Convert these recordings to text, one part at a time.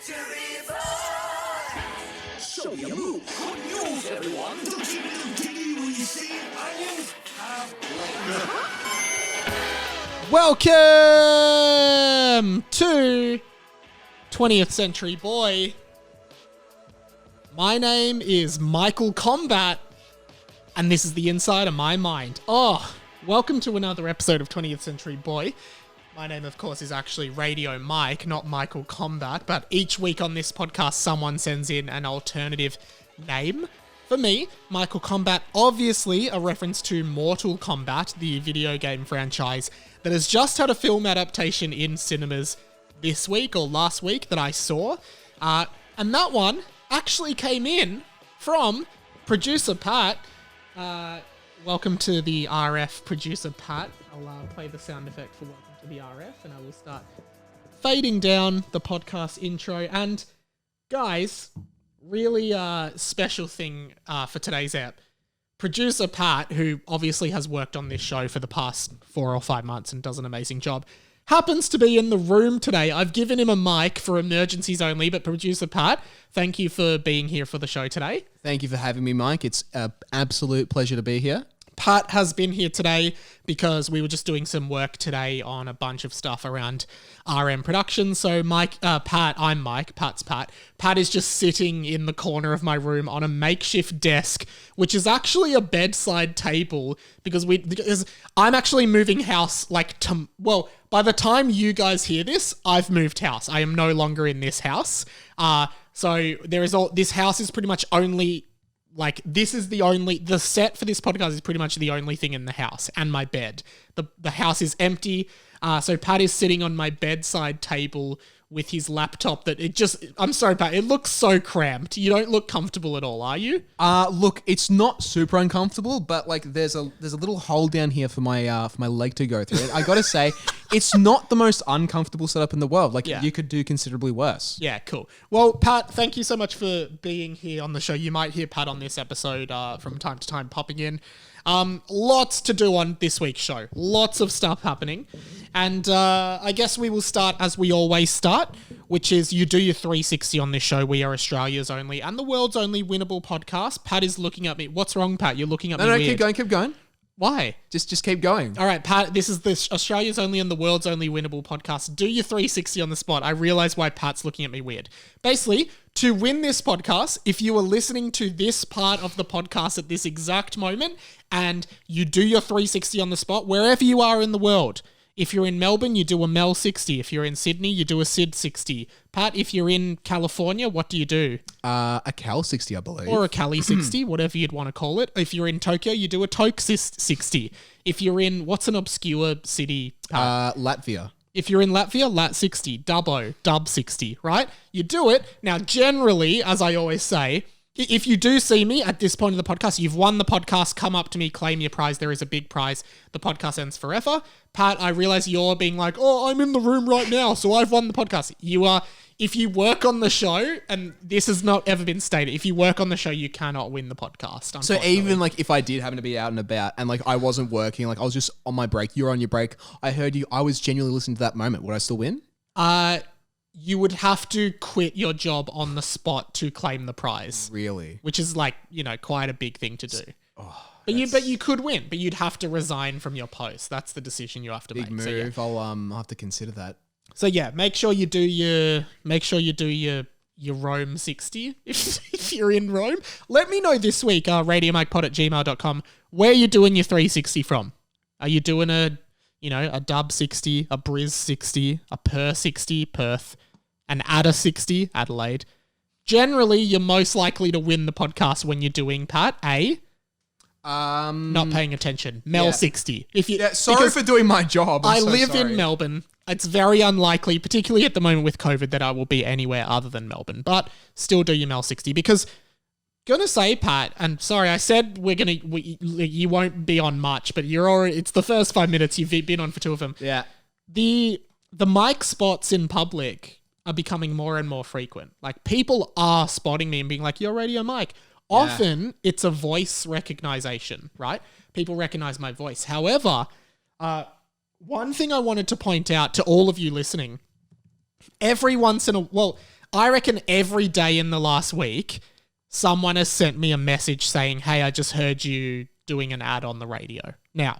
So you move. Good news, everyone. The Gilio receive onions have Welcome to 20th Century Boy. My name is Michael Combat, and this is the inside of my mind. Welcome to another episode of 20th Century Boy. My name, of course, is actually Radio Mike, not Michael Combat, but each week on this podcast, someone sends in an alternative name. For me, Michael Combat, obviously a reference to Mortal Kombat, the video game franchise that has just had a film adaptation in cinemas this week or last week that I saw. And that one actually came in from producer Pat. Welcome to the RF, producer Pat. I'll play the sound effect for welcome to the RF, and I will start fading down the podcast intro. And guys, really special thing for today's app. Producer Pat, who obviously has worked on this show for the past 4 or 5 months and does an amazing job, happens to be in the room today. I've given him a mic for emergencies only, but producer Pat, thank you for being here for the show today. Thank you for having me, Mike. It's an absolute pleasure to be here. Pat has been here today because we were just doing some work today on a bunch of stuff around RM Productions. So I'm Mike, Pat's Pat. Pat is just sitting in the corner of my room on a makeshift desk, which is actually a bedside table because I'm actually moving house by the time you guys hear this, I've moved house. I am no longer in this house. So this house is pretty much only the set for this podcast is pretty much the only thing in the house, and my bed. The house is empty. So Pat is sitting on my bedside table with his laptop I'm sorry, Pat, it looks so cramped. You don't look comfortable at all, are you? Look, it's not super uncomfortable, but there's a little hole down here for my leg to go through. I gotta say, it's not the most uncomfortable setup in the world. You could do considerably worse. Yeah, cool. Well, Pat, thank you so much for being here on the show. You might hear Pat on this episode from time to time popping in. Lots to do on this week's show. Lots of stuff happening. And I guess we will start as we always start, which is you do your 360 on this show. We are Australia's only and the world's only winnable podcast. Pat is looking at me. What's wrong, Pat? You're looking at me weird. Keep going. Why? Just keep going. All right, Pat, this is the Australia's only and the world's only winnable podcast. Do your 360 on the spot. I realize why Pat's looking at me weird. Basically, to win this podcast, if you are listening to this part of the podcast at this exact moment and you do your 360 on the spot, wherever you are in the world, if you're in Melbourne, you do a Mel 60. If you're in Sydney, you do a Sid 60. Pat, if you're in California, what do you do? A Cal 60, I believe. Or a Cali 60, whatever you'd want to call it. If you're in Tokyo, you do a Toke 60. If you're in, what's an obscure city? Latvia. If you're in Latvia, Lat 60, Dub 60, right? You do it. Now, generally, as I always say, if you do see me at this point of the podcast, you've won the podcast, come up to me, claim your prize. There is a big prize. The podcast ends forever. Pat, I realize you're being like, I'm in the room right now, so I've won the podcast. You are, if you work on the show, and this has not ever been stated, if you work on the show, you cannot win the podcast. So even if I did happen to be out and about and I wasn't working, I was just on my break, you're on your break, I heard you, I was genuinely listening to that moment, would I still win? You would have to quit your job on the spot to claim the prize. Really? Which is quite a big thing to do. But you could win, but you'd have to resign from your post. That's the decision you have to make. Big move. So, yeah. I'll have to consider that. So yeah, make sure you do your Rome 60 if you're in Rome. Let me know this week, radiomikepod@gmail.com, where you're doing your 360 from. Are you doing a Dub 60, a Briz 60, a Per 60, Perth, an Adder 60, Adelaide? Generally, you're most likely to win the podcast when you're doing, Pat, not paying attention. Mel 60. Sorry for doing my job. I live in Melbourne. It's very unlikely, particularly at the moment with COVID, that I will be anywhere other than Melbourne. But still do your Mel 60 because gonna say, Pat, and sorry, I said you won't be on much, but it's the first 5 minutes, you've been on for 2 of them. Yeah. The mic spots in public are becoming more and more frequent. People are spotting me and being like, you're Radio Mike. Yeah. Often it's a voice recognition, right? People recognize my voice. However, one thing I wanted to point out to all of you listening, every once in a while, I reckon every day in the last week, someone has sent me a message saying, hey, I just heard you doing an ad on the radio. Now,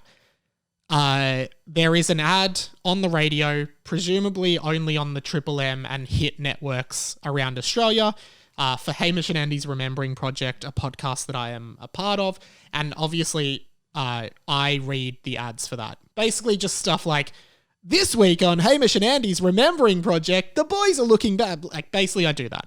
there is an ad on the radio, presumably only on the Triple M and Hit networks around Australia, for Hamish and Andy's Remembering Project, a podcast that I am a part of. And obviously, I read the ads for that. Basically just stuff like, this week on Hamish and Andy's Remembering Project, the boys are looking bad. Like, basically I do that.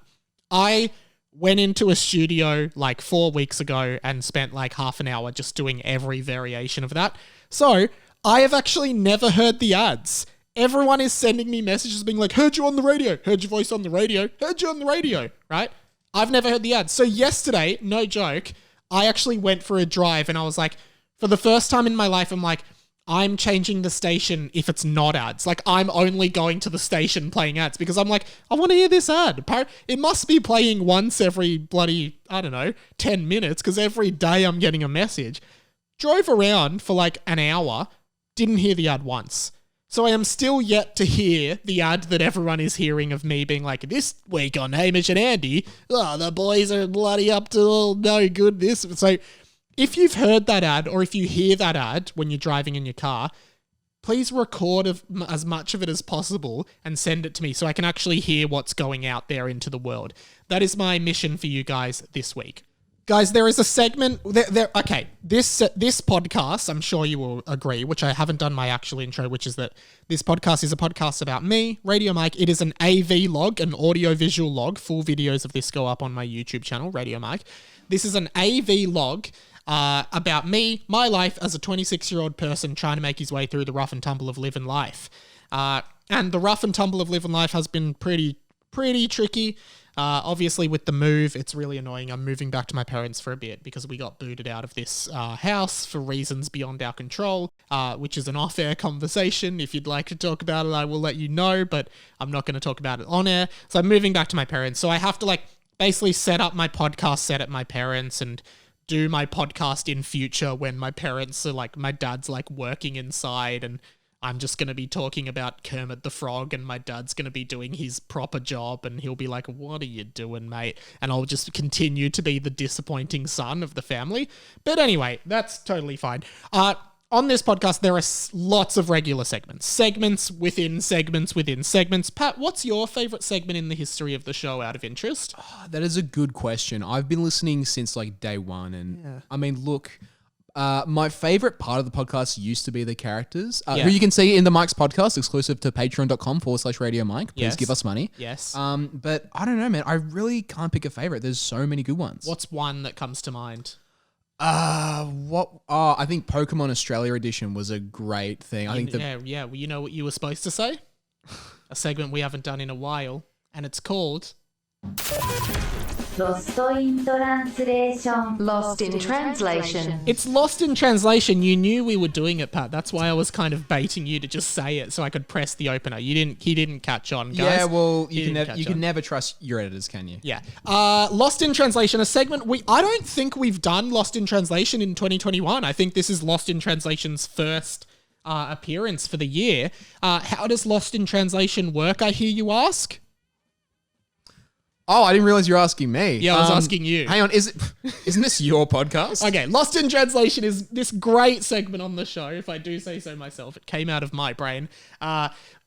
I went into a studio like 4 weeks ago and spent like half an hour just doing every variation of that. So I have actually never heard the ads. Everyone is sending me messages being like, heard you on the radio, heard your voice on the radio, heard you on the radio, right? I've never heard the ads. So yesterday, no joke, I actually went for a drive and I was like, for the first time in my life, I'm like, I'm changing the station if it's not ads. Like, I'm only going to the station playing ads because I'm like, I want to hear this ad. It must be playing once every bloody, 10 minutes because every day I'm getting a message. Drove around for like an hour, didn't hear the ad once. So I am still yet to hear the ad that everyone is hearing of me being like, this week on Hamish and Andy, the boys are bloody up to no good this. So if you've heard that ad or if you hear that ad when you're driving in your car, please record as much of it as possible and send it to me so I can actually hear what's going out there into the world. That is my mission for you guys this week. Guys, there is a segment okay, this podcast, I'm sure you will agree, which I haven't done my actual intro, which is that this podcast is a podcast about me, Radio Mike. It is an AV log, an audio-visual log. Full videos of this go up on my YouTube channel, Radio Mike. This is an AV log about me, my life as a 26-year-old person trying to make his way through the rough and tumble of living life. And the rough and tumble of living life has been pretty tricky. Obviously, with the move, it's really annoying. I'm moving back to my parents for a bit because we got booted out of this house for reasons beyond our control, which is an off-air conversation. If you'd like to talk about it, I will let you know, but I'm not going to talk about it on air. So I'm moving back to my parents. So I have to basically set up my podcast set at my parents and do my podcast in future when my parents are my dad's working inside and I'm just going to be talking about Kermit the Frog and my dad's going to be doing his proper job and he'll be like, what are you doing, mate? And I'll just continue to be the disappointing son of the family. But anyway, that's totally fine. On this podcast, there are lots of regular segments. Segments within segments within segments. Pat, what's your favourite segment in the history of the show out of interest? Oh, that is a good question. I've been listening since day one. And I mean, look, my favourite part of the podcast used to be the characters, who you can see in the Mike's podcast, exclusive to patreon.com/Radio Mike. Please give us money. Yes. But I don't know, man. I really can't pick a favourite. There's so many good ones. What's one that comes to mind? I think Pokemon Australia Edition was a great thing. I think Well, you know what you were supposed to say? A segment we haven't done in a while, and it's called Lost in Translation. Lost in Translation. It's Lost in Translation. You knew we were doing it, Pat. That's why I was kind of baiting you to just say it so I could press the opener. He didn't catch on, guys. Yeah, well, you can never trust your editors, can you? Yeah. Lost in Translation, a segment I don't think we've done Lost in Translation in 2021. I think this is Lost in Translation's first appearance for the year. How does Lost in Translation work, I hear you ask? Oh, I didn't realize you were asking me. Yeah, I was asking you. Hang on, isn't this your podcast? Okay, Lost in Translation is this great segment on the show, if I do say so myself. It came out of my brain.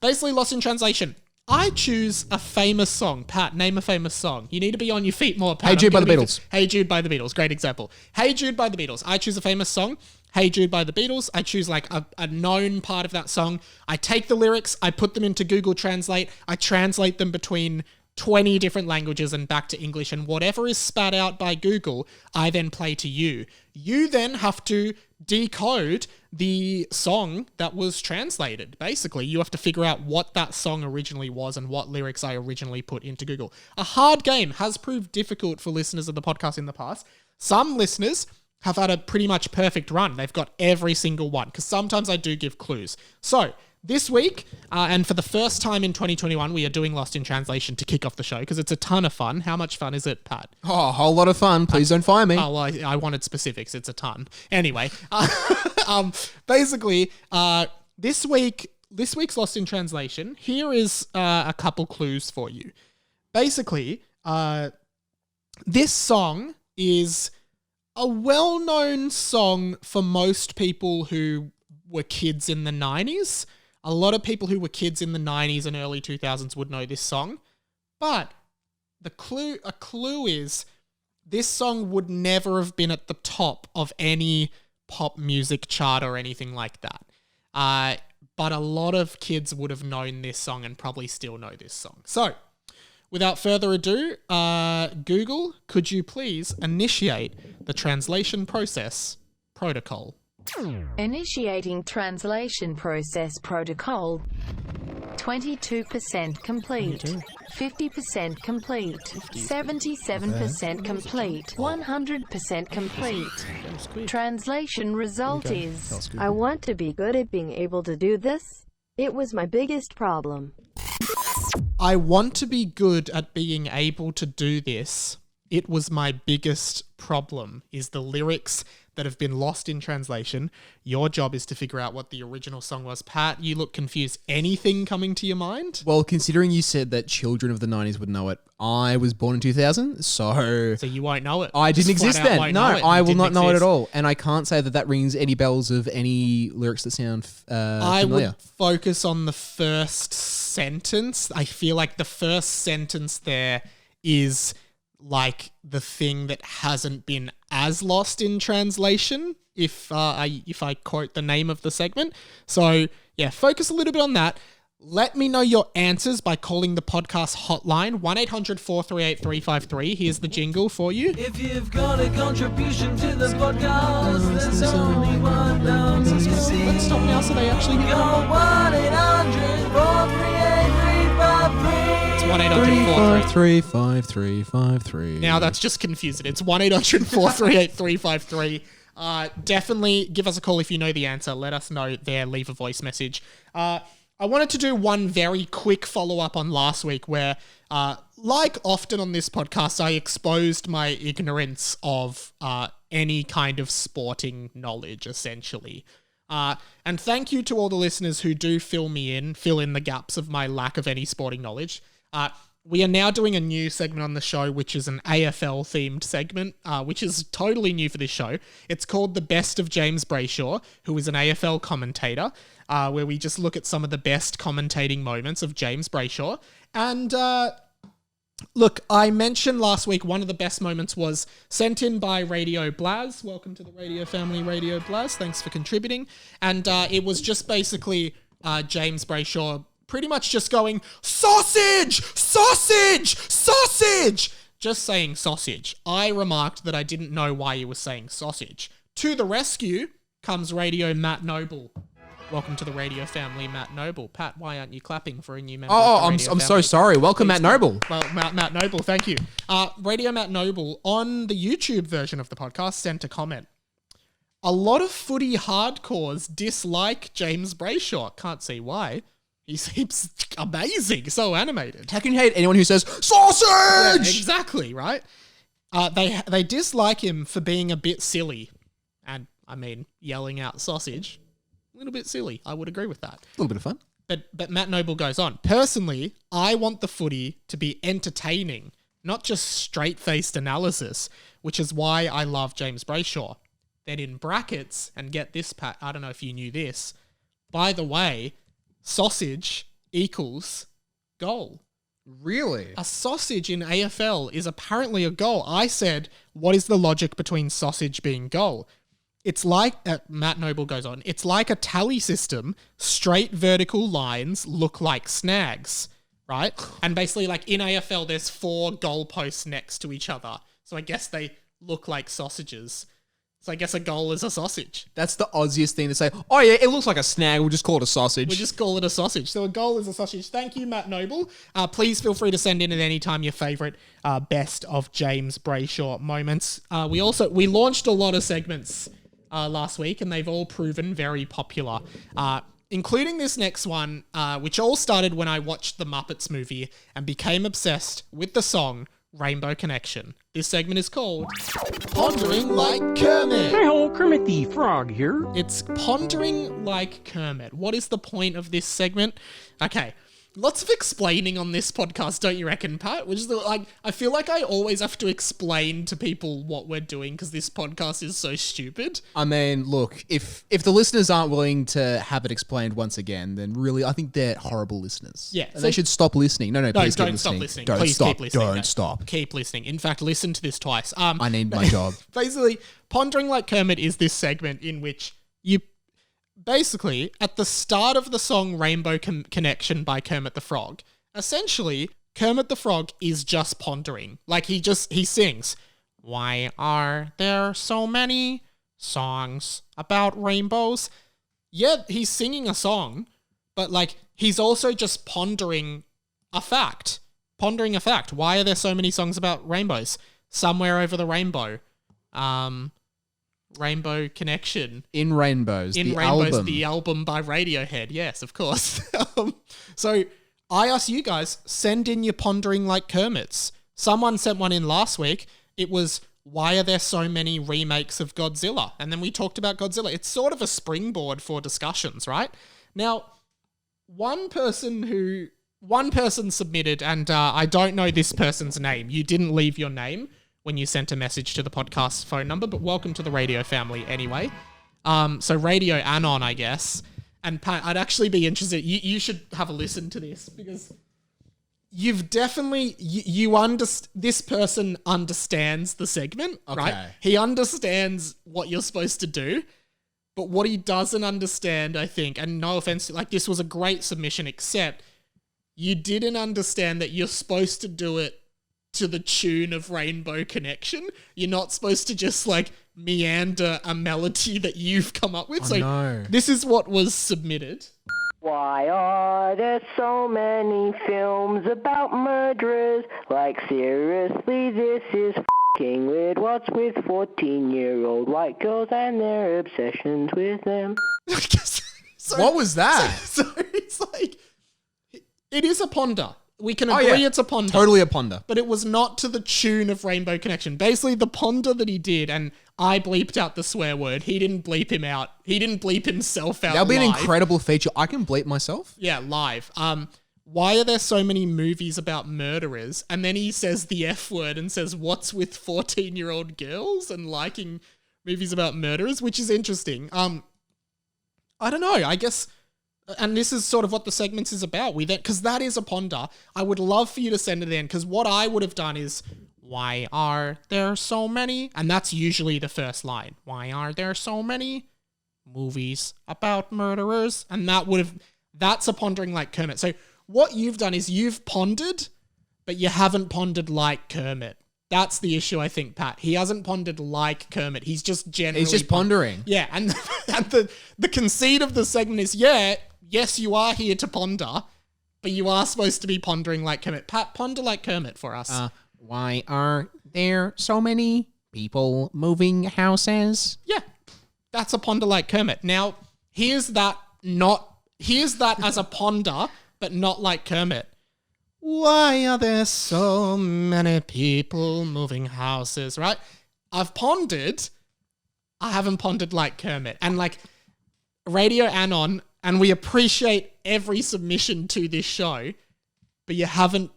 Basically, Lost in Translation. I choose a famous song. Pat, name a famous song. You need to be on your feet more, Pat. Hey Jude by the Beatles. Hey Jude by the Beatles. Great example. Hey Jude by the Beatles. I choose a famous song. Hey Jude by the Beatles. I choose a known part of that song. I take the lyrics. I put them into Google Translate. I translate them between 20 different languages and back to English, and whatever is spat out by Google, I then play to you. You then have to decode the song that was translated. Basically, you have to figure out what that song originally was and what lyrics I originally put into Google. A hard game, has proved difficult for listeners of the podcast in the past. Some listeners have had a pretty much perfect run. They've got every single one, because sometimes I do give clues. So, this week, and for the first time in 2021, we are doing Lost in Translation to kick off the show because it's a ton of fun. How much fun is it, Pat? Oh, a whole lot of fun. Please don't fire me. Oh, well, I wanted specifics. It's a ton. Anyway, basically, this week's Lost in Translation, here is a couple clues for you. basically, this song is a well-known song for most people who were kids in the 90s. A lot of people who were kids in the 90s and early 2000s would know this song. But a clue is this song would never have been at the top of any pop music chart or anything like that. But a lot of kids would have known this song and probably still know this song. So, without further ado, Google, could you please initiate the translation process protocol? Initiating translation process protocol. 22% complete. 50% complete. 77% complete. 100% complete. Translation result is... I want to be good at being able to do this. It was my biggest problem. I want to be good at being able to do this. It was my biggest problem, is the lyrics that have been lost in translation. Your job is to figure out what the original song was. Pat, you look confused. Anything coming to your mind? Well, considering you said that children of the 90s would know it, I was born in 2000, so you won't know it. I didn't Just exist flat out then. won't No, know it. I You will didn't not know it at exist. all. And I can't say that rings any bells of any lyrics that sound I familiar. would focus on the first sentence. I feel like the first sentence there is like the thing that hasn't been as lost in translation, if I quote the name of the segment. So yeah, focus a little bit on that. Let me know your answers by calling the podcast hotline, 1-800-438-353. Here's the jingle for you. If you've got a contribution to the podcast, there's only one number to see. Let's stop now so they actually Go 1-800-438-353. It's 1-800-438. 35353. Now that's just confusing. It's 1-800-438-353. Definitely give us a call if you know the answer. Let us know there. Leave a voice message. I wanted to do one very quick follow-up on last week where, like often on this podcast, I exposed my ignorance of any kind of sporting knowledge, essentially. And thank you to all the listeners who do fill in the gaps of my lack of any sporting knowledge. We are now doing a new segment on the show, which is an AFL-themed segment, which is totally new for this show. It's called The Best of James Brayshaw, who is an AFL commentator, where we just look at some of the best commentating moments of James Brayshaw. And look, I mentioned last week one of the best moments was sent in by Radio Blaz. Welcome to the radio family, Radio Blaz. Thanks for contributing. And it was just basically James Brayshaw pretty much just going, sausage, sausage, sausage, just saying sausage. I remarked that I didn't know why he was saying sausage. To the rescue comes Radio Matt Noble. Welcome to the radio family, Matt Noble. Pat, why aren't you clapping for a new member? I'm so sorry. Welcome, Matt Noble. Well, Matt Noble, thank you. Radio Matt Noble on the YouTube version of the podcast sent a comment. A lot of footy hardcores dislike James Brayshaw. Can't see why. He seems amazing, so animated. How can you hate anyone who says sausage? Yeah, exactly, right? They dislike him for being a bit silly. And, I mean, yelling out sausage, a little bit silly. I would agree with that. A little bit of fun. But Matt Noble goes on. Personally, I want the footy to be entertaining, not just straight-faced analysis, which is why I love James Brayshaw. Then in brackets, and get this, Pat, I don't know if you knew this, by the way, sausage equals goal. Really? A sausage in AFL is apparently a goal. I said, what is the logic between sausage being goal? It's like, Matt Noble goes on, it's like a tally system. Straight vertical lines look like snags, right? And basically, like in AFL, there's 4 goalposts next to each other. So I guess they look like sausages. So I guess a goal is a sausage. That's the Aussiest thing to say. Oh yeah, it looks like a snag. We'll just call it a sausage. We just call it a sausage. So a goal is a sausage. Thank you, Matt Noble. Please feel free to send in at any time your favourite best of James Brayshaw moments. We launched a lot of segments last week, and they've all proven very popular, including this next one, which all started when I watched the Muppets movie and became obsessed with the song Rainbow Connection. This segment is called Pondering Like Kermit. Hey ho, Kermit the Frog here. It's Pondering Like Kermit. What is the point of this segment? Okay, lots of explaining on this podcast, don't you reckon, Pat? Which is like, I feel like I always have to explain to people what we're doing because this podcast is so stupid. I mean, look, if the listeners aren't willing to have it explained once again, then really, I think they're horrible listeners. Yeah, and they should stop listening. No, please don't keep stop listening. listening. Don't Please stop. keep listening. Don't No, stop. Keep listening. In fact, listen to this twice. I need my job. Basically, Pondering Like Kermit is this segment in which you basically, at the start of the song Rainbow Connection by Kermit the Frog, essentially, Kermit the Frog is just pondering. Like, he sings, "Why are there so many songs about rainbows?" Yeah, he's singing a song, but, like, he's also just pondering a fact. Pondering a fact. Why are there so many songs about rainbows? Somewhere over the rainbow. Rainbow Connection. In Rainbows, In the Rainbows, album. the album by Radiohead. Yes, of course. So I asked you guys, send in your Pondering Like Kermits. Someone sent one in last week. It was, why are there so many remakes of Godzilla? And then we talked about Godzilla. It's sort of a springboard for discussions, right? Now, one person submitted, and I don't know this person's name. You didn't leave your name when you sent a message to the podcast phone number, but welcome to the radio family anyway. So Radio Anon, I guess. And Pat, I'd actually be interested. You should have a listen to this because you've definitely, this person understands the segment, right? He understands what you're supposed to do, but what he doesn't understand, I think, and no offense, like this was a great submission, except you didn't understand that you're supposed to do it to the tune of Rainbow Connection. You're not supposed to just like meander a melody that you've come up with. no. This is what was submitted. Why are there so many films about murderers? Like, seriously, this is f***ing weird. What's with 14-year-old white girls and their obsessions with them? So- What was that? So it's like, it is a ponder. We can agree it's a ponder. Totally a ponder. But it was not to the tune of Rainbow Connection. Basically, the ponder that he did, and I bleeped out the swear word. He didn't bleep him out. He didn't bleep himself out. That'll be an live. incredible feature. I can bleep myself. Yeah, live. Why are there so many movies about murderers? And then he says the F word and says, what's with 14-year-old girls and liking movies about murderers, which is interesting. I don't know. I guess, and this is sort of what the segments is about. Because that is a ponder. I would love for you to send it in, because what I would have done is, why are there so many? And that's usually the first line. Why are there so many movies about murderers? And that's a pondering like Kermit. So what you've done is you've pondered, but you haven't pondered like Kermit. That's the issue, I think, Pat. He hasn't pondered like Kermit. He's just generally... He's just pondering. Yeah, and the conceit of the segment is, yes, you are here to ponder, but you are supposed to be pondering like Kermit. Pat, ponder like Kermit for us. Why are there so many people moving houses? Yeah, that's a ponder like Kermit. Now, here's that as a ponder, but not like Kermit. Why are there so many people moving houses, right? I've pondered. I haven't pondered like Kermit. And like Radio Anon, and we appreciate every submission to this show, but you haven't...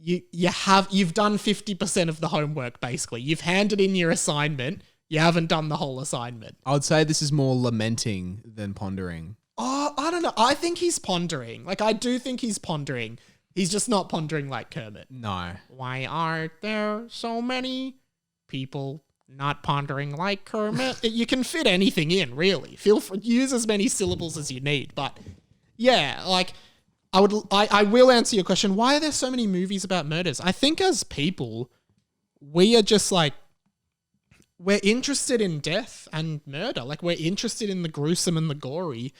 You've done 50% of the homework, basically. You've handed in your assignment. You haven't done the whole assignment. I would say this is more lamenting than pondering. Oh, I don't know. I think he's pondering. Like, I do think he's pondering. He's just not pondering like Kermit. No. Why are there so many people not pondering like Kermit? You can fit anything in, really. Feel free, use as many syllables as you need. But yeah, like... I will answer your question. Why are there so many movies about murders? I think as people, we are just like, we're interested in death and murder. Like, we're interested in the gruesome and the gory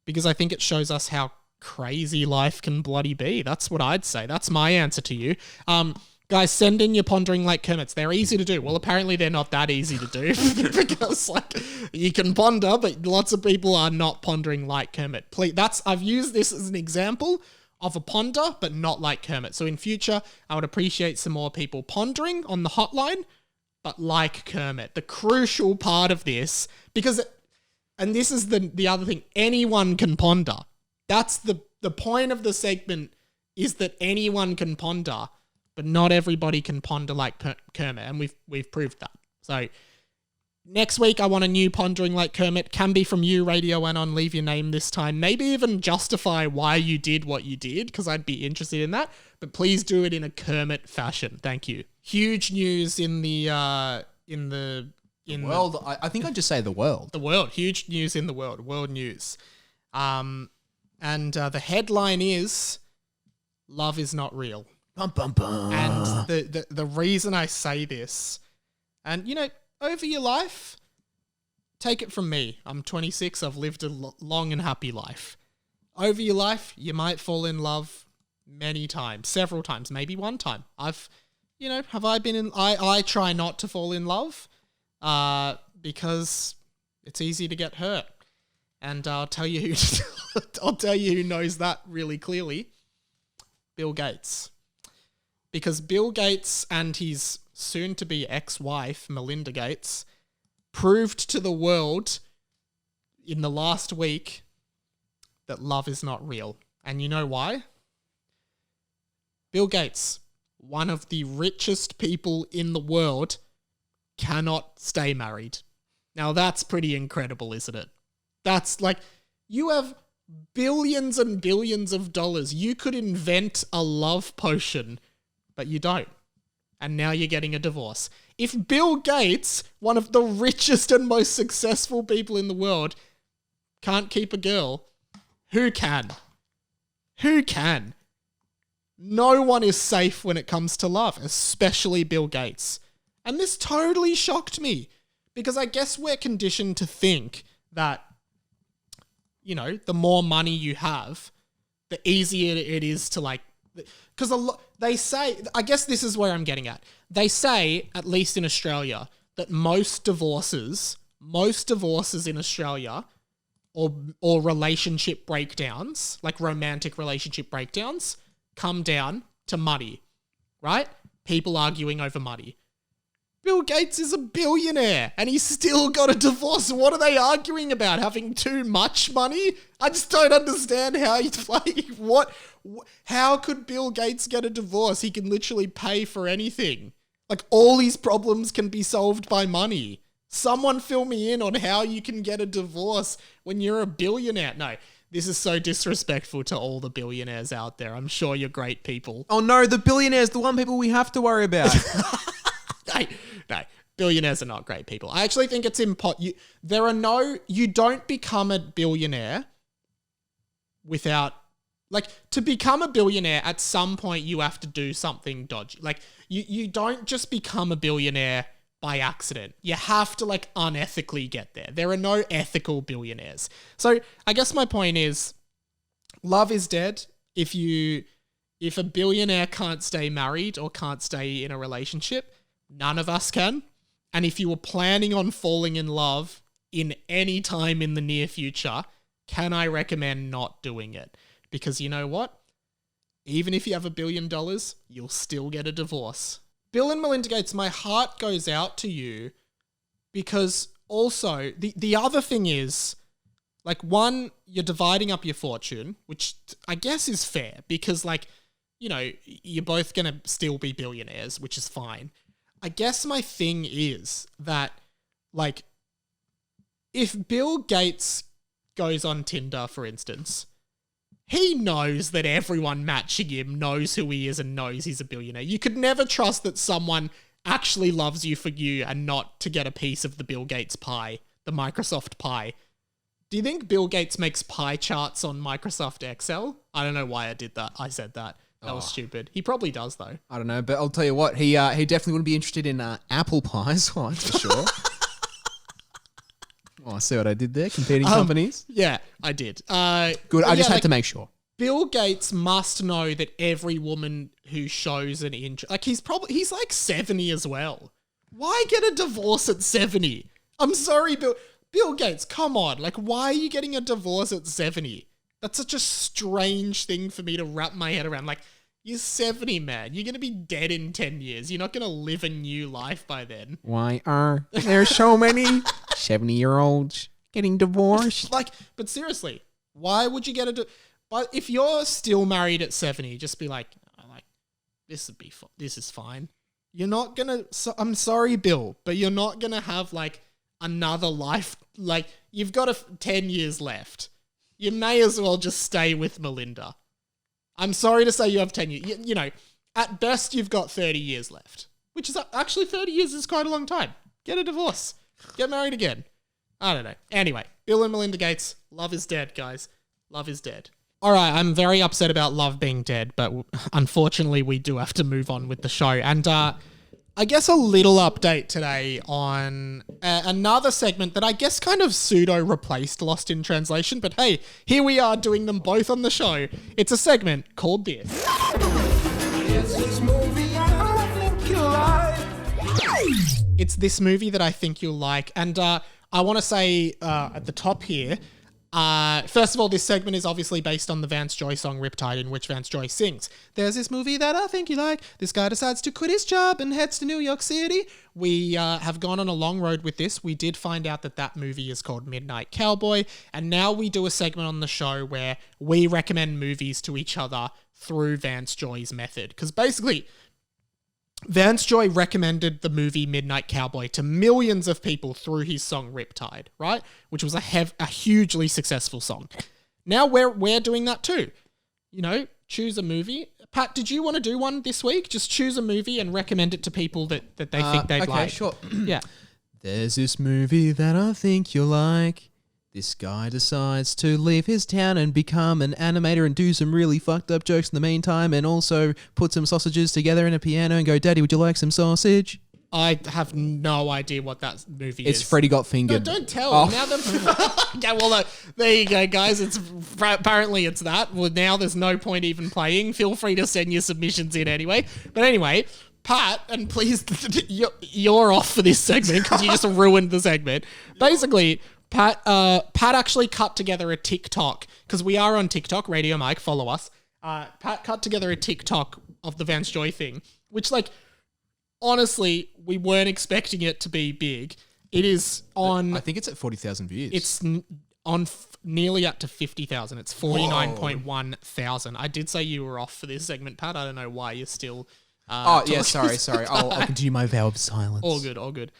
because I think it shows us how crazy life can bloody be. That's what I'd say. That's my answer to you. Guys, send in your pondering like Kermits. They're easy to do. Well, apparently they're not that easy to do because like you can ponder, but lots of people are not pondering like Kermit. Please, I've used this as an example of a ponder, but not like Kermit. So in future, I would appreciate some more people pondering on the hotline, but like Kermit. The crucial part of this, because, and this is the other thing, anyone can ponder. That's the the point of the segment is that anyone can ponder, but not everybody can ponder like Kermit, and we've proved that. So next week, I want a new Pondering like Kermit. Can be from you, Radio Anon. Leave your name this time. Maybe even justify why you did what you did, because I'd be interested in that. But please do it in a Kermit fashion. Thank you. Huge news in the world. I think I'd just say the world. The world. Huge news in the world. World news. And the headline is "Love is not real." Bum, bum, bum. And the reason I say this, and you know, over your life, take it from me. I'm 26. I've lived a long and happy life. Over your life, you might fall in love many times, several times, maybe one time. Have I been in? I try not to fall in love, because it's easy to get hurt. And I'll tell you who knows that really clearly. Bill Gates. Because Bill Gates and his soon-to-be ex-wife, Melinda Gates, proved to the world in the last week that love is not real. And you know why? Bill Gates, one of the richest people in the world, cannot stay married. Now that's pretty incredible, isn't it? That's like, you have billions and billions of dollars. You could invent a love potion, but you don't. And now you're getting a divorce. If Bill Gates, one of the richest and most successful people in the world, can't keep a girl, who can? Who can? No one is safe when it comes to love, especially Bill Gates. And this totally shocked me, because I guess we're conditioned to think that, you know, the more money you have, the easier it is to like, because they say, I guess this is where I'm getting at. They say, at least in Australia, that most divorces in Australia or relationship breakdowns, like romantic relationship breakdowns, come down to money, right? People arguing over money. Bill Gates is a billionaire and he's still got a divorce. What are they arguing about? Having too much money? I just don't understand how he's like, how could Bill Gates get a divorce? He can literally pay for anything. Like, all his problems can be solved by money. Someone fill me in on how you can get a divorce when you're a billionaire. No, this is so disrespectful to all the billionaires out there. I'm sure you're great people. Oh no, the billionaires, the one people we have to worry about. No, billionaires are not great people. I actually think it's you don't become a billionaire without, like, to become a billionaire, at some point you have to do something dodgy. Like, you don't just become a billionaire by accident. You have to, like, unethically get there. There are no ethical billionaires. So I guess my point is, love is dead. If a billionaire can't stay married or can't stay in a relationship, none of us can. And if you were planning on falling in love in any time in the near future, can I recommend not doing it? Because you know what? Even if you have $1 billion, you'll still get a divorce. Bill and Melinda Gates, my heart goes out to you, because also the other thing is, like, one, you're dividing up your fortune, which I guess is fair, because, like, you know, you're both going to still be billionaires, which is fine. I guess my thing is that, like, if Bill Gates goes on Tinder, for instance, he knows that everyone matching him knows who he is and knows he's a billionaire. You could never trust that someone actually loves you for you and not to get a piece of the Bill Gates pie, the Microsoft pie. Do you think Bill Gates makes pie charts on Microsoft Excel? I don't know why I did that. I said that. That was stupid. He probably does, though. I don't know, but I'll tell you what, he definitely wouldn't be interested in apple pies, well, that's for sure. Oh, I see what I did there, competing companies. Yeah, I did. Good, I just had to make sure. Bill Gates must know that every woman who shows an interest, like, he's like 70 as well. Why get a divorce at 70? I'm sorry, Bill Gates, come on. Like, why are you getting a divorce at 70? That's such a strange thing for me to wrap my head around. Like, you're 70, man. You're going to be dead in 10 years. You're not going to live a new life by then. Why are there so many 70-year-olds getting divorced? Like, but seriously, why would you get But if you're still married at 70, just be like, this is fine. You're not gonna. I'm sorry, Bill, but you're not gonna have like another life. Like you've got 10 years left. You may as well just stay with Melinda. I'm sorry to say you have 10 years. You know, at best you've got 30 years left, which is actually 30 years is quite a long time. Get a divorce. Get married again. I don't know. Anyway, Bill and Melinda Gates. Love is dead, guys. Love is dead. All right, I'm very upset about love being dead, but unfortunately we do have to move on with the show. And I guess a little update today on another segment that I guess kind of pseudo-replaced Lost in Translation. But hey, here we are doing them both on the show. It's a segment called this. It's this movie I think you like. It's this movie that I think you'll like. And I want to say at the top here, first of all, this segment is obviously based on the Vance Joy song Riptide, in which Vance Joy sings, "There's this movie that I think you like. This guy decides to quit his job and heads to New York City." We have gone on a long road with this. We did find out that movie is called Midnight Cowboy. And now we do a segment on the show where we recommend movies to each other through Vance Joy's method. Because basically, Vance Joy recommended the movie Midnight Cowboy to millions of people through his song Riptide, right? Which was a hugely successful song. Now we're doing that too. You know, choose a movie. Pat, did you want to do one this week? Just choose a movie and recommend it to people that they think they'd like. Okay, sure. Yeah. There's this movie that I think you'll like. This guy decides to leave his town and become an animator and do some really fucked up jokes in the meantime, and also put some sausages together in a piano and go, "Daddy, would you like some sausage?" I have no idea what that movie is. It's Freddy Got Fingered. No, don't tell. Oh. Now yeah, well, there you go, guys. Apparently it's that. Well, now there's no point even playing. Feel free to send your submissions in anyway. But anyway, Pat, and please, you're off for this segment because you just ruined the segment. Basically, Pat actually cut together a TikTok, because we are on TikTok, Radio Mike, follow us. Pat cut together a TikTok of the Vance Joy thing, which, like, honestly, we weren't expecting it to be big. It is on... I think it's at 40,000 views. It's on nearly up to 50,000. It's 49.1 thousand. I did say you were off for this segment, Pat. I don't know why you're still... sorry. I'll continue my vow of silence. All good.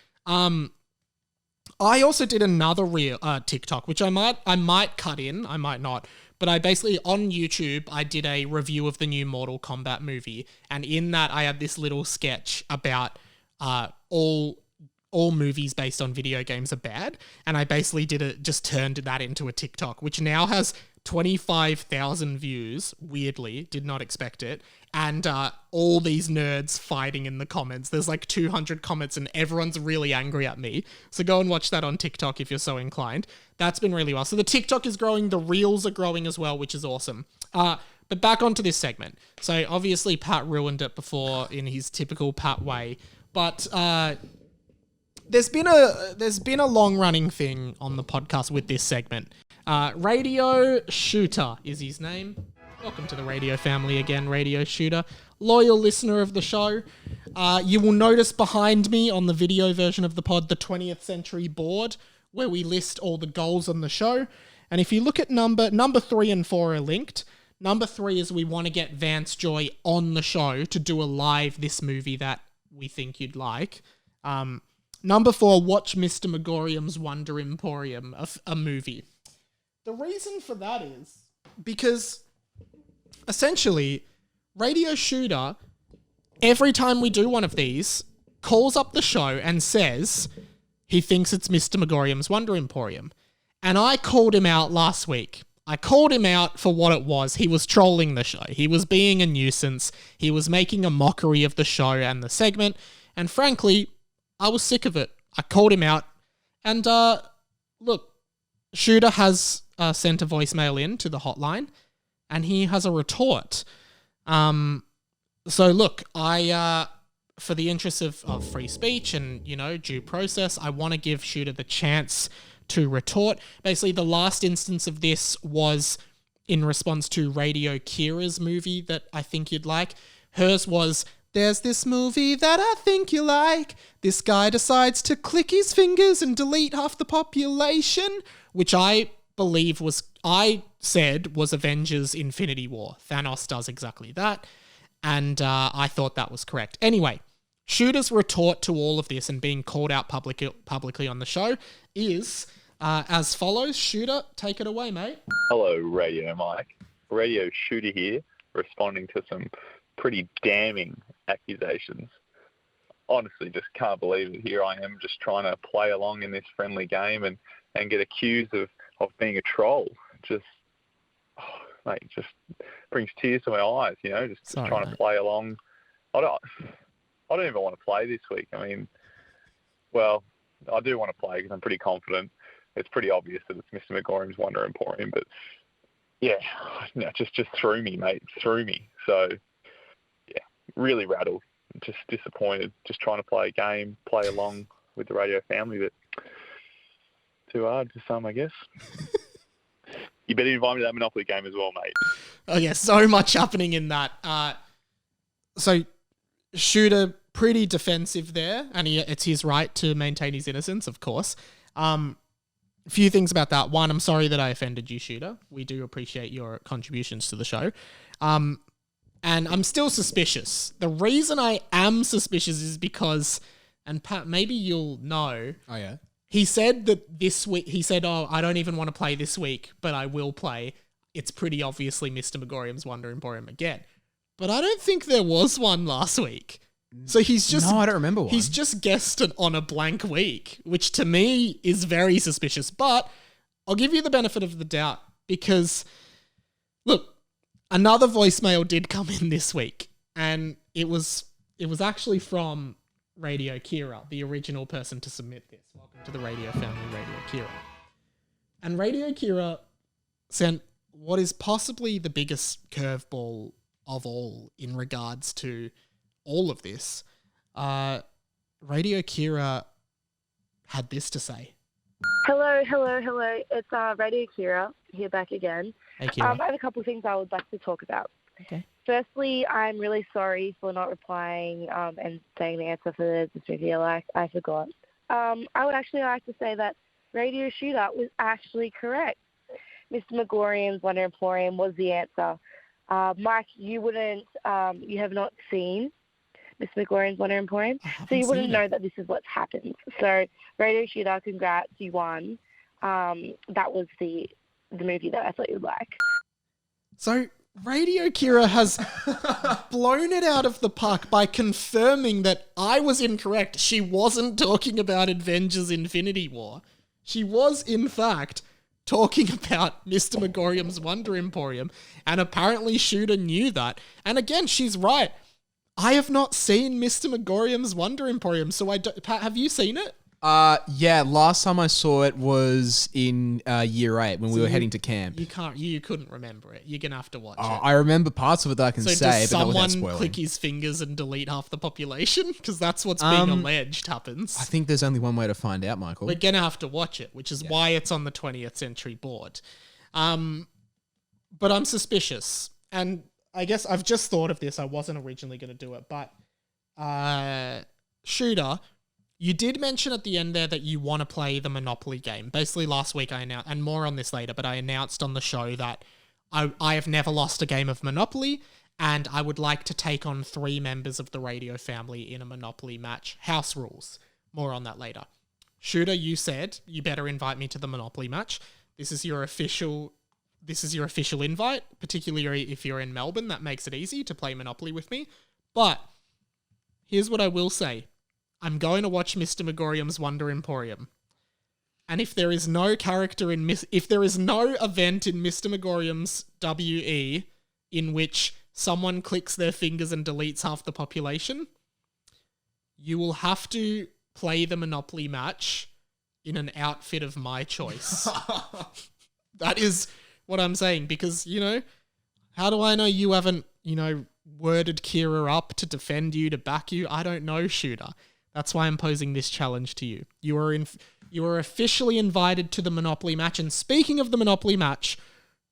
I also did another real TikTok, which I might cut in, I might not. But I basically, on YouTube, I did a review of the new Mortal Kombat movie. And in that, I had this little sketch about all movies based on video games are bad. And I basically just turned that into a TikTok, which now has 25,000 views. Weirdly, did not expect it. And all these nerds fighting in the comments. There's like 200 comments and everyone's really angry at me. So go and watch that on TikTok if you're so inclined. That's been really well. So the TikTok is growing, the Reels are growing as well, which is awesome. But back onto this segment. So obviously Pat ruined it before in his typical Pat way. But there's been a long-running thing on the podcast with this segment. Radio Shooter is his name. Welcome to the radio family again, Radio Shooter. Loyal listener of the show. You will notice behind me on the video version of the pod, the 20th Century board, where we list all the goals on the show. And if you look at number 3 and 4 are linked. Number 3 is we want to get Vance Joy on the show to do a live this movie that we think you'd like. Number 4, watch Mr. Megorium's Wonder Emporium, a movie. The reason for that is because essentially Radio Shooter, every time we do one of these, calls up the show and says he thinks it's Mr. Megorium's Wonder Emporium. And I called him out last week. I called him out for what it was. He was trolling the show. He was being a nuisance. He was making a mockery of the show and the segment. And frankly, I was sick of it. I called him out. And look, Shooter has sent a voicemail in to the hotline. And he has a retort. So look, I for the interest of free speech and, you know, due process, I want to give Shooter the chance to retort. Basically, the last instance of this was in response to Radio Kira's movie that I think you'd like. Hers was, there's this movie that I think you like. This guy decides to click his fingers and delete half the population, which I believe was, I said was Avengers Infinity War. Thanos does exactly that. And I thought that was correct. Anyway, Shooter's retort to all of this and being called out publicly on the show is as follows. Shooter, take it away, mate. Hello, Radio Mike. Radio Shooter here, responding to some pretty damning accusations. Honestly, just can't believe it. Here I am just trying to play along in this friendly game and get accused of being a troll. Just, mate, just brings tears to my eyes, just Sorry, trying mate. to play along. I don't even want to play this week. I mean, well, I do want to play because I'm pretty confident. It's pretty obvious that it's Mr. McGorium's Wonder Emporium, but yeah, just threw me, mate. Threw me. So, yeah, really rattled. Just disappointed. Just trying to play a game, play along with the radio family, but too hard for some, I guess. You better invite me to that Monopoly game as well, mate. Oh, yeah, so much happening in that. So, Shooter, pretty defensive there, and it's his right to maintain his innocence, of course. A few things about that. One, I'm sorry that I offended you, Shooter. We do appreciate your contributions to the show. And I'm still suspicious. The reason I am suspicious is because, and Pat, maybe you'll know. Oh, yeah? He said that this week, I don't even want to play this week, but I will play. It's pretty obviously Mr. Megorium's Wonder Emporium again. But I don't think there was one last week. So he's just... No, I don't remember one. He's just guessed on a blank week, which to me is very suspicious. But I'll give you the benefit of the doubt because, look, another voicemail did come in this week, and it was actually from Radio Kira, the original person to submit this. Welcome to the Radio Family, Radio Kira. And Radio Kira sent what is possibly the biggest curveball of all in regards to all of this. Radio Kira had this to say. Hello. It's Radio Kira here back again. Hey, Kira. I have a couple of things I would like to talk about. Okay. Firstly, I'm really sorry for not replying and saying the answer for this movie. I forgot. I would actually like to say that Radio Shooter was actually correct. Mr. Megorium's Wonder Emporium was the answer. Mike, you have not seen Mr. Megorium's Wonder Emporium, so you wouldn't know that this is what's happened. So, Radio Shooter, congrats, you won. That was the movie that I thought you'd like. So, Radio Kira has blown it out of the park by confirming that I was incorrect. She wasn't talking about Avengers Infinity War. She was, in fact, talking about Mr. Megorium's Wonder Emporium, and apparently Shooter knew that. And again, she's right. I have not seen Mr. Megorium's Wonder Emporium, so Pat, have you seen it? Yeah, last time I saw it was in year 8 when we were heading to camp. You couldn't remember it. You're going to have to watch it. I remember parts of it that I can say, does but not without someone spoiling. click his fingers and delete half the population? Because that's what's being alleged happens. I think there's only one way to find out, Michael. We're going to have to watch it, which is why it's on the 20th century board. But I'm suspicious. And I guess I've just thought of this. I wasn't originally going to do it. But Shooter, you did mention at the end there that you want to play the Monopoly game. Basically, last week I announced, and more on this later, but I announced on the show that I have never lost a game of Monopoly, and I would like to take on 3 members of the radio family in a Monopoly match. House rules. More on that later. Shooter, you said you better invite me to the Monopoly match. This is your official invite, particularly if you're in Melbourne. That makes it easy to play Monopoly with me. But here's what I will say. I'm going to watch Mr. Megorium's Wonder Emporium. And if there is no character if there is no event in Mr. Megorium's WE in which someone clicks their fingers and deletes half the population, you will have to play the Monopoly match in an outfit of my choice. That is what I'm saying, because, how do I know you haven't, worded Kira up to defend you, to back you? I don't know, Shooter. That's why I'm posing this challenge to you. You are officially invited to the Monopoly match. And speaking of the Monopoly match,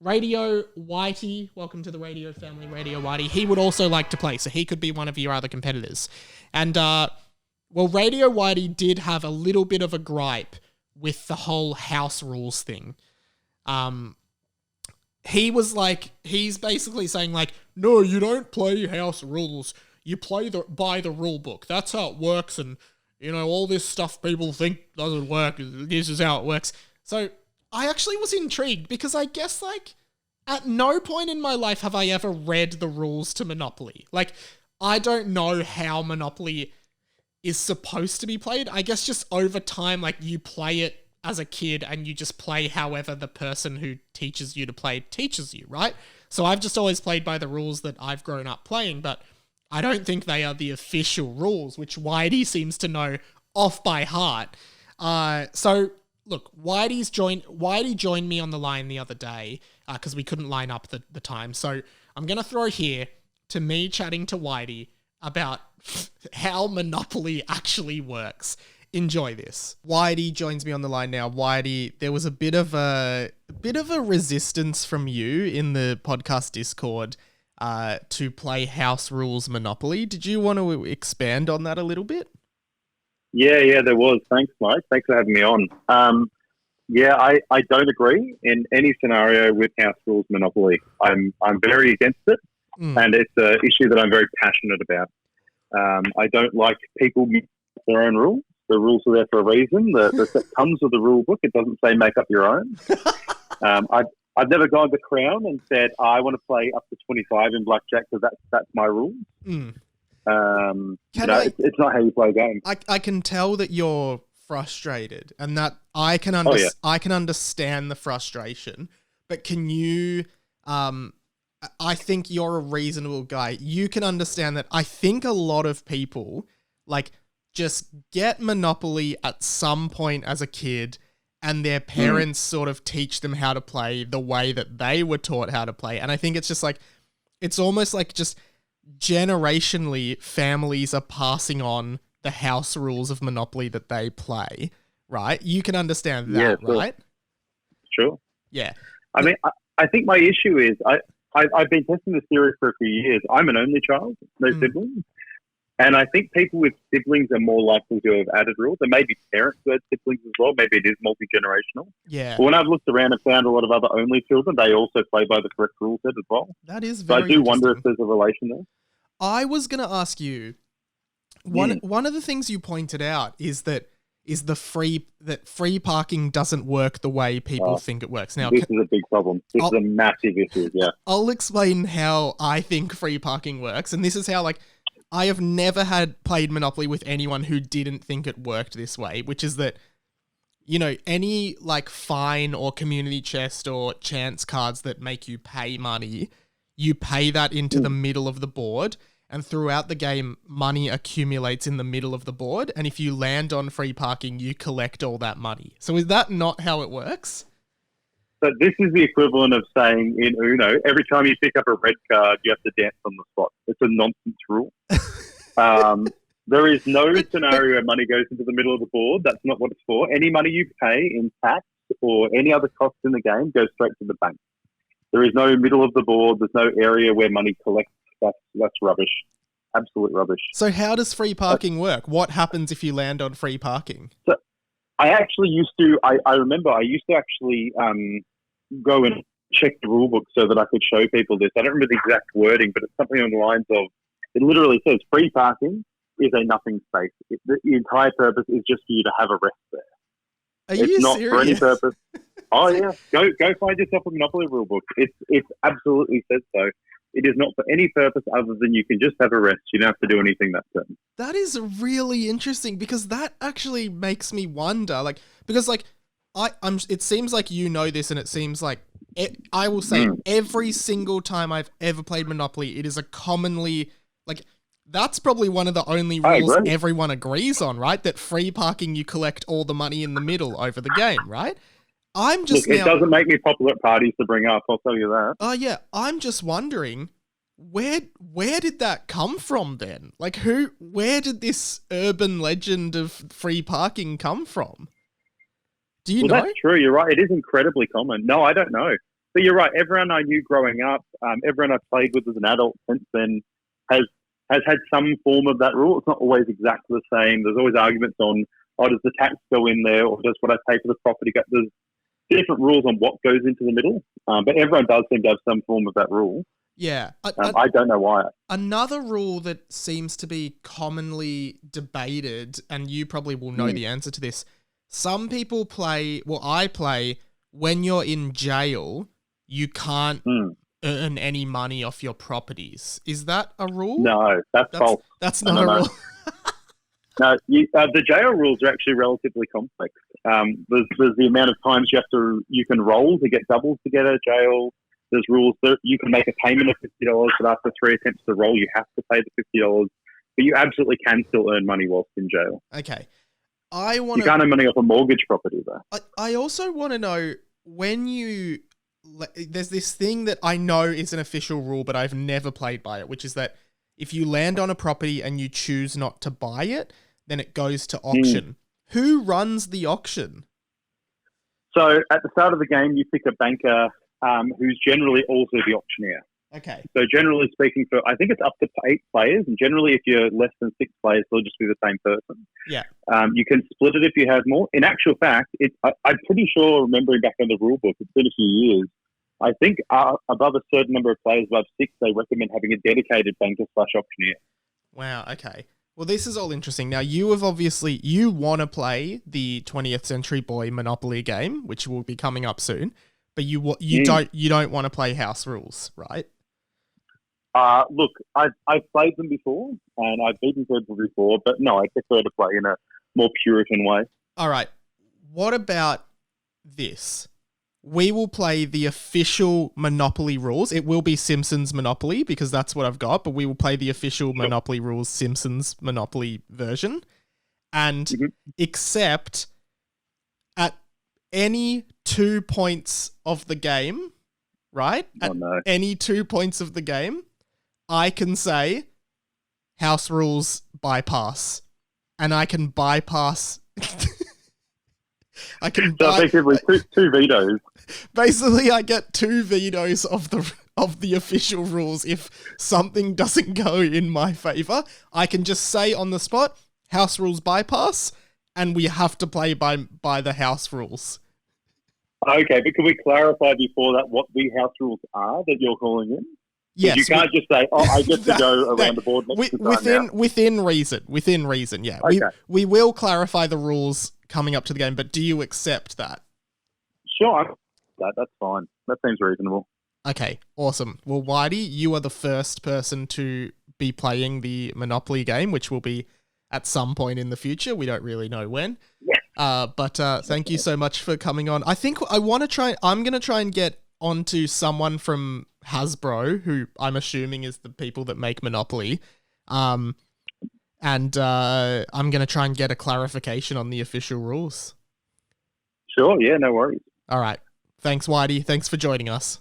Radio Whitey, welcome to the Radio Family, Radio Whitey. He would also like to play, so he could be one of your other competitors. And, Radio Whitey did have a little bit of a gripe with the whole house rules thing. he's basically saying like, no, you don't play house rules. You play by the rule book. That's how it works. And, all this stuff people think doesn't work. This is how it works. So I actually was intrigued because I guess like at no point in my life have I ever read the rules to Monopoly. Like, I don't know how Monopoly is supposed to be played. I guess just over time, like you play it as a kid and you just play however the person who teaches you to play teaches you, right? So I've just always played by the rules that I've grown up playing, but I don't think they are the official rules, which Whitey seems to know off by heart. So look, Whitey joined me on the line the other day because we couldn't line up the time. So I'm going to throw here to me chatting to Whitey about how Monopoly actually works. Enjoy this. Whitey joins me on the line now. Whitey, there was a bit of a resistance from you in the podcast Discord to play house rules Monopoly. Did you want to expand on that a little bit? Yeah, there was. Thanks, Mike. Thanks for having me on. I don't agree in any scenario with house rules Monopoly. I'm very against it, and it's an issue that I'm very passionate about. I don't like people making their own rules. The rules are there for a reason. The set comes with the rule book. It doesn't say make up your own. I've never gone to Crown and said I want to play up to 25 in blackjack because that's my rule. It's not how you play a game. I can tell that you're frustrated, and that I can understand the frustration. But can you? I think you're a reasonable guy. You can understand that. I think a lot of people just get Monopoly at some point as a kid, and their parents sort of teach them how to play the way that they were taught how to play. And I think it's just it's almost like just generationally families are passing on the house rules of Monopoly that they play, right? You can understand that, sure. right? Sure. Yeah. I mean, I think my issue is I've been testing this theory for a few years. I'm an only child, no siblings. And I think people with siblings are more likely to have added rules. There may be parents who had siblings as well. Maybe it is multi-generational. Yeah. But when I've looked around and found a lot of other only children, they also play by the correct rule set as well. That is very So I do wonder if there's a relation there. I was going to ask you, one of the things you pointed out is that free parking doesn't work the way people think it works. Now, this is a big problem. This is a massive issue, yeah. I'll explain how I think free parking works, and this is how, I have never played Monopoly with anyone who didn't think it worked this way, which is that, any fine or community chest or chance cards that make you pay money, you pay that into the middle of the board, and throughout the game, money accumulates in the middle of the board, and if you land on free parking, you collect all that money. So is that not how it works? So this is the equivalent of saying in Uno, every time you pick up a red card, you have to dance on the spot. It's a nonsense rule. There is no scenario where money goes into the middle of the board. That's not what it's for. Any money you pay in tax or any other costs in the game goes straight to the bank. There is no middle of the board. There's no area where money collects. That's rubbish. Absolute rubbish. So how does free parking work? What happens if you land on free parking? So I actually used to, I remember I used to actually go and check the rule book so that I could show people this. I don't remember the exact wording, but it's something on the lines of, it literally says free parking is a nothing space. The entire purpose is just for you to have a rest there. It's not for any purpose. Oh yeah, go find yourself a Monopoly rule book. It absolutely says so. It is not for any purpose other than you can just have a rest. You don't have to do anything that turn. That is really interesting because that actually makes me wonder. It seems like you know this, and it seems like I will say every single time I've ever played Monopoly, it is a commonly that's probably one of the only rules everyone agrees on, right? That free parking, you collect all the money in the middle over the game, right? It doesn't make me popular at parties to bring up, I'll tell you that. Oh yeah, I'm just wondering, where did that come from then? Where did this urban legend of free parking come from? Do you know? That's true, you're right, it is incredibly common. No, I don't know. But you're right, everyone I knew growing up, everyone I've played with as an adult since then has had some form of that rule. It's not always exactly the same. There's always arguments on, does the tax go in there, or does what I pay for the property go? There's different rules on what goes into the middle, but everyone does seem to have some form of that rule. Yeah. I don't know why. Another rule that seems to be commonly debated, and you probably will know the answer to this, some people play, well, I play, when you're in jail, you can't earn any money off your properties. Is that a rule? No, that's false. That's not a rule. No, the jail rules are actually relatively complex. There's the amount of times you can roll to get doubles to get out of jail. There's rules that you can make a payment of $50, but after 3 attempts to roll, you have to pay the $50. But you absolutely can still earn money whilst in jail. Okay. You can't earn money off a mortgage property, though. I also want to know, when there's this thing that I know is an official rule, but I've never played by it, which is that if you land on a property and you choose not to buy it, then it goes to auction. Who runs the auction? So at the start of the game, you pick a banker who's generally also the auctioneer. Okay. So generally speaking, I think it's up to 8 players, and generally if you're less than 6 players, they'll just be the same person. Yeah. You can split it if you have more. In actual fact, I'm pretty sure, remembering back in the rule book, it's been a few years, I think above a certain number of players, above 6, they recommend having a dedicated banker/auctioneer. Wow, okay. Well, this is all interesting. Now, you want to play the 20th Century Boy Monopoly game, which will be coming up soon, but you don't want to play house rules, right? Look, I've played them before, and I've beaten people before, but no, I prefer to play in a more Puritan way. All right. What about this? We will play the official Monopoly rules. It will be Simpsons Monopoly because that's what I've got, but we will play the official Monopoly rules Simpsons Monopoly version. And except at any 2 points of the game, right? Any 2 points of the game, I can say house rules bypass. And I can bypass... effectively two vetoes. Basically, I get 2 vetoes of the official rules. If something doesn't go in my favor, I can just say on the spot, house rules bypass, and we have to play by the house rules. Okay, but can we clarify before that what the house rules are that you're calling in? Yes, you can't just say, "Oh, I get to go around the board." Within reason, yeah. Okay. We will clarify the rules coming up to the game, but do you accept that? Sure, that's fine. That seems reasonable. Okay, awesome. Well, Whitey, you are the first person to be playing the Monopoly game, which will be at some point in the future. We don't really know when. Yeah. But thank you so much for coming on. I think I'm going to try and get onto someone from Hasbro, who I'm assuming is the people that make Monopoly. And I'm going to try and get a clarification on the official rules. Sure, yeah, no worries. All right. Thanks, Whitey. Thanks for joining us.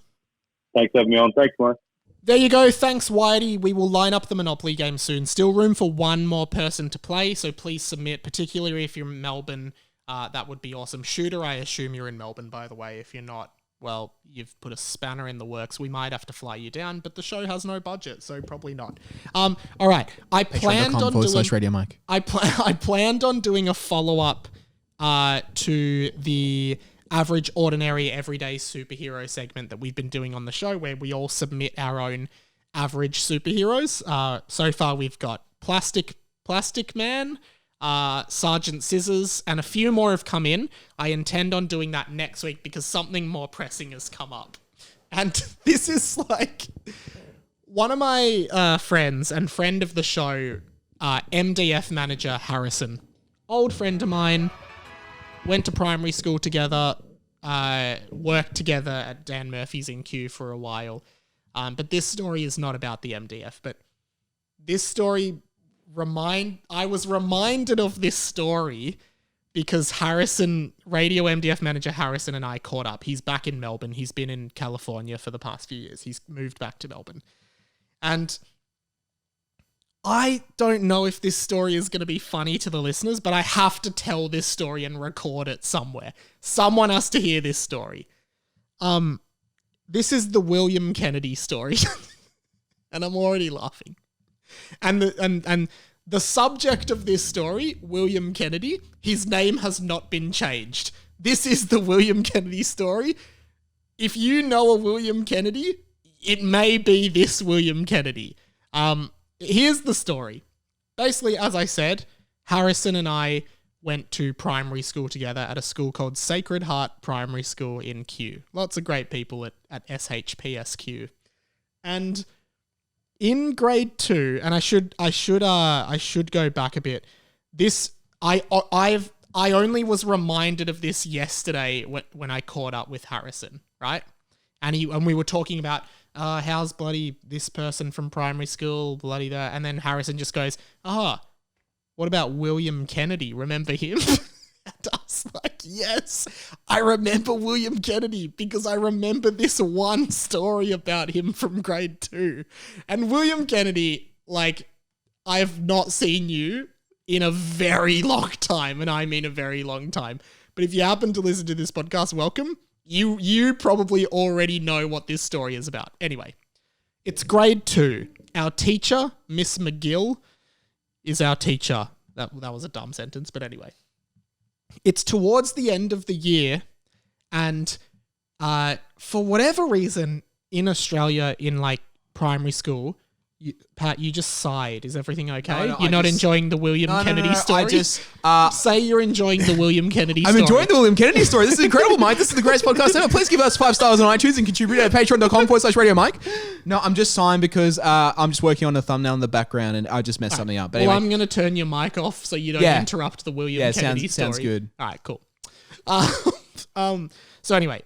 Thanks for having me on. Thanks, Mike. There you go. Thanks, Whitey. We will line up the Monopoly game soon. Still room for one more person to play, so please submit, particularly if you're in Melbourne. That would be awesome. Shooter, I assume you're in Melbourne, by the way. If you're not, well, you've put a spanner in the works. We might have to fly you down, but the show has no budget, so probably not. All right. I planned on doing a follow-up to the average, ordinary, everyday superhero segment that we've been doing on the show, where we all submit our own average superheroes. So far, we've got Plastic Man, Sergeant Scissors, and a few more have come in. I intend on doing that next week because something more pressing has come up. And this is like one of my friends and friend of the show, MDF manager Harrison, old friend of mine, went to primary school together, worked together at Dan Murphy's in Q for a while. But this story is not about the MDF, but this story I was reminded of this story because Radio MDF manager Harrison and I caught up. He's back in Melbourne. He's been in California for the past few years. He's moved back to Melbourne. And I don't know if this story is going to be funny to the listeners, but I have to tell this story and record it somewhere. Someone has to hear this story. This is the William Kennedy story. And I'm already laughing. And the subject of this story, William Kennedy, his name has not been changed. This is the William Kennedy story. If you know a William Kennedy, it may be this William Kennedy. Here's the story. Basically, as I said, Harrison and I went to primary school together at a school called Sacred Heart Primary School in Kew. Lots of great people at SHPSQ. And in grade 2, and I should go back a bit. I only was reminded of this yesterday when I caught up with Harrison, right? And we were talking about how's bloody this person from primary school, bloody that, and then Harrison just goes, what about William Kennedy? Remember him? And I was like, yes, I remember William Kennedy because I remember this one story about him from grade 2. And William Kennedy, like, I've not seen you in a very long time, and I mean a very long time. But if you happen to listen to this podcast, welcome. You probably already know what this story is about. Anyway, it's grade 2. Our teacher, Miss McGill, is our teacher. That was a dumb sentence, but anyway. It's towards the end of the year, and for whatever reason, in Australia, in like primary school, Pat, you just sighed. Is everything okay? No, you're not enjoying the William Kennedy story? I just... say you're enjoying the William Kennedy story. I'm enjoying the William Kennedy story. This is incredible, Mike. This is the greatest podcast ever. Please give us 5 stars on iTunes and contribute at patreon.com/Radio Mike. No, I'm just sighing because I'm just working on a thumbnap in the background and I just messed something up. But anyway. I'm going to turn your mic off so you don't interrupt the William Kennedy story. Sounds good. All right, cool. So anyway,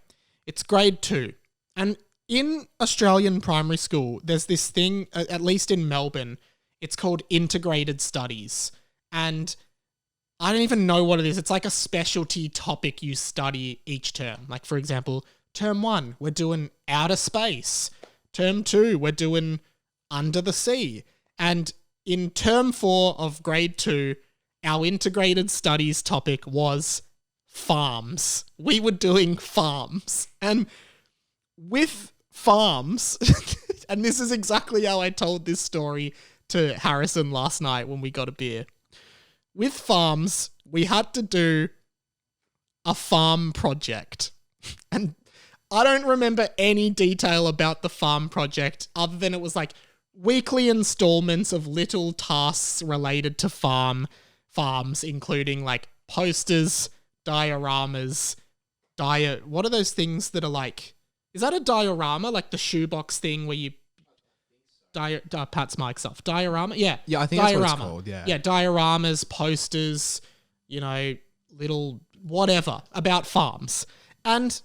it's grade 2. And in Australian primary school, there's this thing, at least in Melbourne, it's called integrated studies. And I don't even know what it is. It's like a specialty topic you study each term. Like, for example, term 1, we're doing outer space. Term 2, we're doing under the sea. And in term 4 of grade 2, our integrated studies topic was farms. We were doing farms. And with farms, and this is exactly how I told this story to Harrison last night when we got a beer. With farms, we had to do a farm project. And I don't remember any detail about the farm project other than it was like weekly installments of little tasks related to farms, including like posters, dioramas, what are those things that are like, is that a diorama? Like the shoebox thing where you... Pat's mic's off. Diorama? Yeah. Yeah, I think diorama. That's what it's called, yeah. Yeah, dioramas, posters, little whatever about farms. And,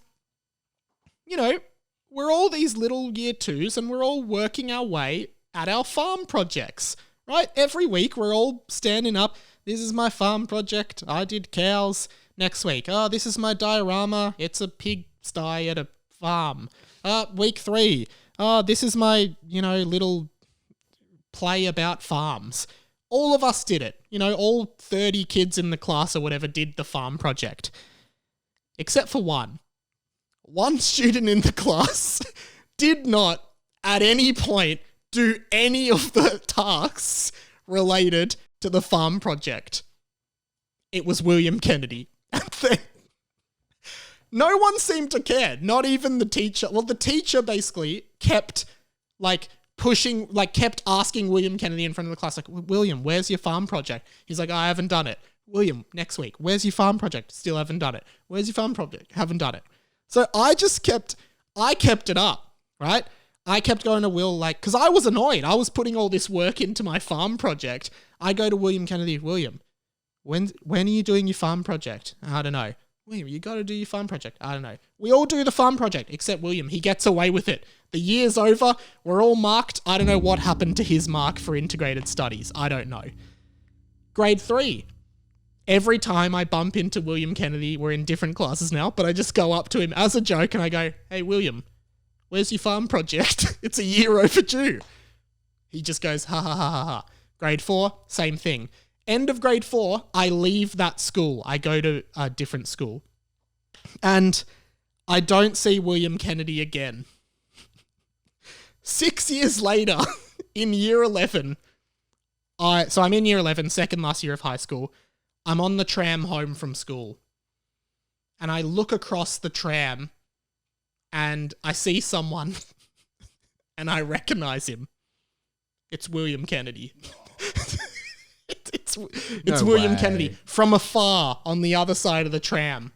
we're all these little year 2s and we're all working our way at our farm projects, right? Every week we're all standing up. This is my farm project. I did cows. Next week, this is my diorama. It's a pig sty at a farm. Week 3, this is my, little play about farms. All of us did it. All 30 kids in the class or whatever did the farm project. Except for one. One student in the class did not, at any point, do any of the tasks related to the farm project. It was William Kennedy. No one seemed to care, not even the teacher. Well, the teacher basically kept kept asking William Kennedy in front of the class, like, William, where's your farm project? He's like, I haven't done it. William, next week, where's your farm project? Still haven't done it. Where's your farm project? Haven't done it. So I kept it up, right? I kept going to Will, because I was annoyed. I was putting all this work into my farm project. I go to William Kennedy, William, when are you doing your farm project? I don't know. William, you got to do your farm project. I don't know. We all do the farm project, except William. He gets away with it. The year's over. We're all marked. I don't know what happened to his mark for integrated studies. I don't know. Grade 3. Every time I bump into William Kennedy, we're in different classes now, but I just go up to him as a joke and I go, hey, William, where's your farm project? It's a year overdue. He just goes, ha, ha, ha, ha, ha. Grade 4, same thing. End of grade 4, I leave that school. I go to a different school. And I don't see William Kennedy again. 6 years later, in year 11, so I'm in year 11, second last year of high school. I'm on the tram home from school. and I look across the tram and I see someone and I recognize him. It's William Kennedy. It's No William way. Kennedy from afar on the other side of the tram.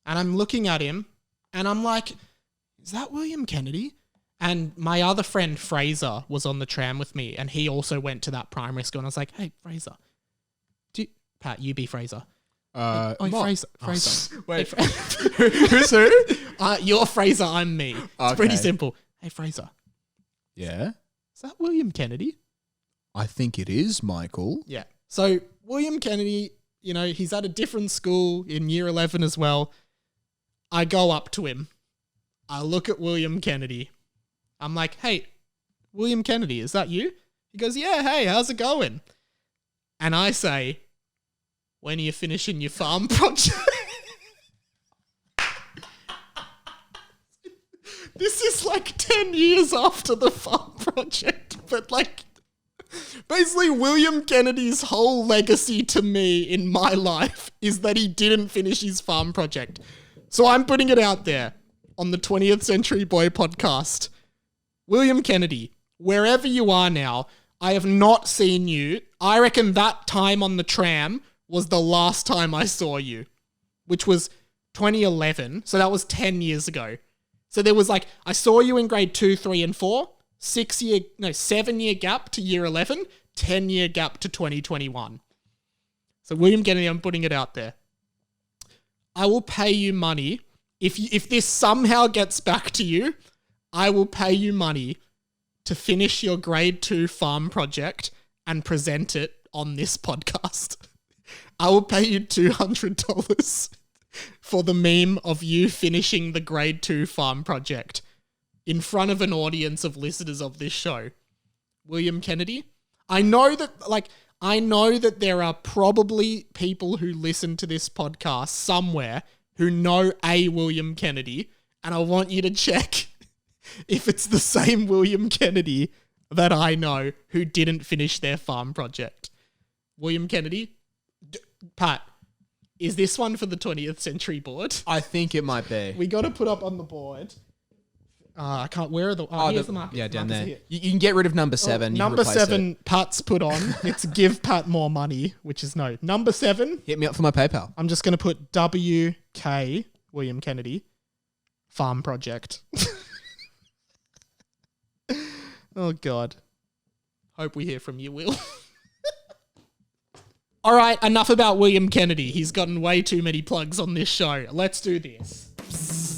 And I'm looking at him and I'm like, is that William Kennedy? And my other friend Fraser was on the tram with me and he also went to that primary school and I was like, hey, Fraser. Pat, you be Fraser. Fraser. Wait, Hey, who's who? you're Fraser, I'm me. It's pretty simple. Hey, Fraser. Yeah, Is that William Kennedy? I think it is, Michael. Yeah. So William Kennedy, you know, he's at a different school in year 11 as well. I go up to him. I look at William Kennedy. I'm like, hey, William Kennedy, is that you? He goes, yeah, hey, how's it going? And I say, when are you finishing your farm project? This is like 10 years after the farm project, but like, basically William Kennedy's whole legacy to me in my life is that he didn't finish his farm project. So I'm putting it out there on the 20th Century Boy podcast. William Kennedy, wherever you are now, I have not seen you. I reckon that time on the tram was the last time I saw you, which was 2011. So that was 10 years ago. So there was like, I saw you in grade 2, 3, and 4, 7-year gap to year 11, 10-year gap to 2021. So William Kennedy, I'm putting it out there. I will pay you money. If this somehow gets back to you, I will pay you money to finish your grade 2 farm project and present it on this podcast. I will pay you $200 for the meme of you finishing the grade 2 farm project in front of an audience of listeners of this show. William Kennedy, I know that there are probably people who listen to this podcast somewhere who know a William Kennedy, and I want you to check if it's the same William Kennedy that I know who didn't finish their farm project. William Kennedy, Pat, is this one for the 20th Century board? I think it might be. We got to put up on the board. I can't. Where are the? Here's the mark. Yeah, down markers there. here. You can get rid of number 7. You can Number replace 7, it. Pat's put on. It's give Pat more money, which is no. Number 7, Hit me up for my PayPal. I'm just going to put WK, William Kennedy, farm project. Oh, God. Hope we hear from you, Will. All right, enough about William Kennedy. He's gotten way too many plugs on this show. Let's do this.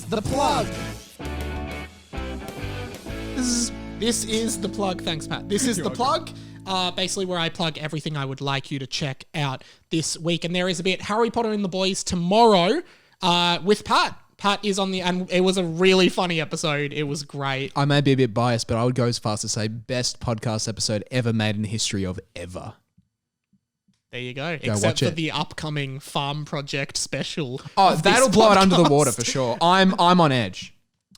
The plug. This is the plug. Thanks, Pat. This is the plug. Basically where I plug everything I would like you to check out this week. And there is a bit Harry Potter and the Boys tomorrow with Pat. Pat is on and it was a really funny episode. It was great. I may be a bit biased, but I would go as far as to say best podcast episode ever made in the history of ever. There you go. Go Except watch for it. the upcoming Farm Project special. Oh, of that'll this blow it under the podcast. water for sure. I'm on edge.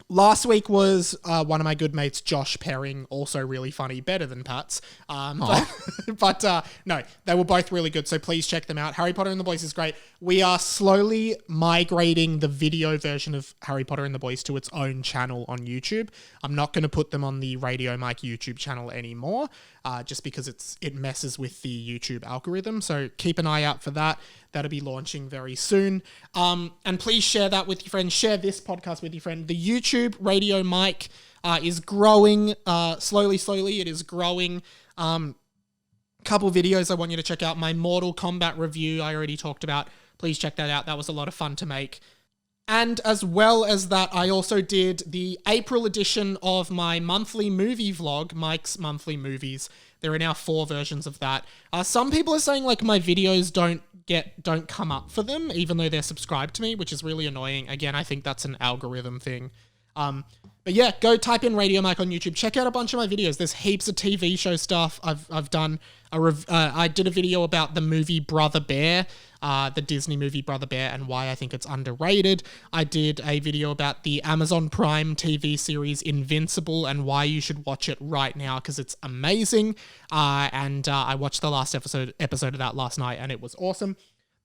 Last week was one of my good mates, Josh Perring, also really funny, better than Pat's. But no, they were both really good, so please check them out. Harry Potter and the Boys is great. We are slowly migrating the video version of Harry Potter and the Boys to its own channel on YouTube. I'm not going to put them on the Radio Mike YouTube channel anymore, just because it messes with the YouTube algorithm, so keep an eye out for that. That'll be launching very soon. And please share that with your friends. Share this podcast with your friend. The YouTube Radio Mike is growing slowly. It is growing. Couple videos I want you to check out. My Mortal Kombat review I already talked about. Please check that out. That was a lot of fun to make. And as well as that, I also did the April edition of my monthly movie vlog, Mike's Monthly Movies. There are now 4 versions of that. Some people are saying like my videos don't come up for them, even though they're subscribed to me, which is really annoying. Again, I think that's an algorithm thing. But yeah, go type in Radio Mike on YouTube. Check out a bunch of my videos. There's heaps of TV show stuff. I've done I did a video about the movie Brother Bear, the Disney movie Brother Bear, and why I think it's underrated. I did a video about the Amazon Prime TV series Invincible and why you should watch it right now because it's amazing. And I watched the last episode of that last night and it was awesome.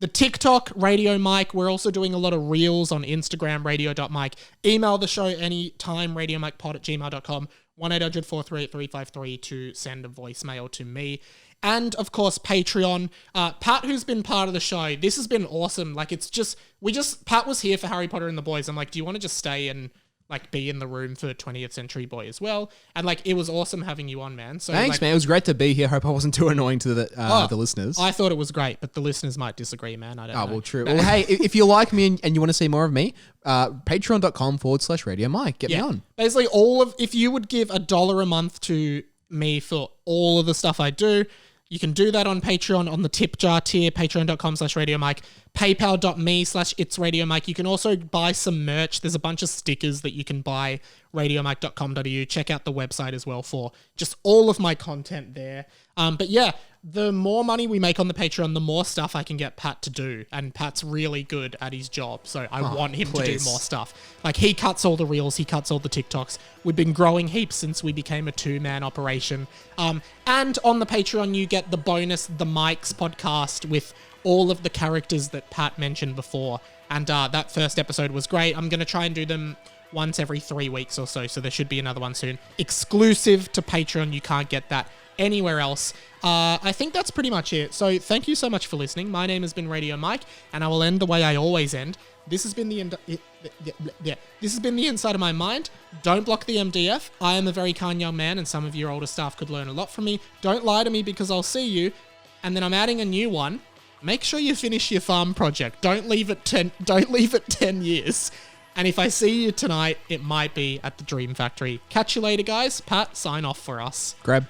The TikTok, Radio Mike. We're also doing a lot of reels on Instagram, radio.mike. Email the show anytime, radiomikepod@gmail.com, 1-800-438-353 to send a voicemail to me. And, of course, Patreon. Pat, who's been part of the show, this has been awesome. Like, Pat was here for Harry Potter and the Boys. I'm like, do you want to just stay and, like, be in the room for 20th Century Boy as well? And, like, it was awesome having you on, man. So, thanks, like, man. It was great to be here. Hope I wasn't too annoying to the listeners. I thought it was great, but the listeners might disagree, man. I don't know. Oh, well, true. Well, hey, if you like me and you want to see more of me, patreon.com/Radio Mike. Get me on. Basically, if you would give $1 a month to me for all of the stuff I do, you can do that on Patreon on the tip jar tier, patreon.com/Radio Mike, paypal.me/It's Radio Mike. You can also buy some merch. There's a bunch of stickers that you can buy, radiomike.com.au. Check out the website as well for just all of my content there. But yeah, the more money we make on the Patreon, the more stuff I can get Pat to do. And Pat's really good at his job, so I want him to do more stuff. Like, he cuts all the reels, he cuts all the TikToks. We've been growing heaps since we became a 2-man operation. And on the Patreon, you get the bonus The Mikes podcast with all of the characters that Pat mentioned before. And that first episode was great. I'm going to try and do them once every 3 weeks or so there should be another one soon. Exclusive to Patreon. You can't get that anywhere else. I think that's pretty much it. So thank you so much for listening. My name has been Radio Mike, and I will end the way I always end. This has been this has been the inside of my mind. Don't block the MDF. I am a very kind young man, and some of your older staff could learn a lot from me. Don't lie to me because I'll see you. And then I'm adding a new one. Make sure you finish your farm project. Don't leave it 10 years. And if I see you tonight, it might be at the Dream Factory. Catch you later, guys. Pat, sign off for us. Grab.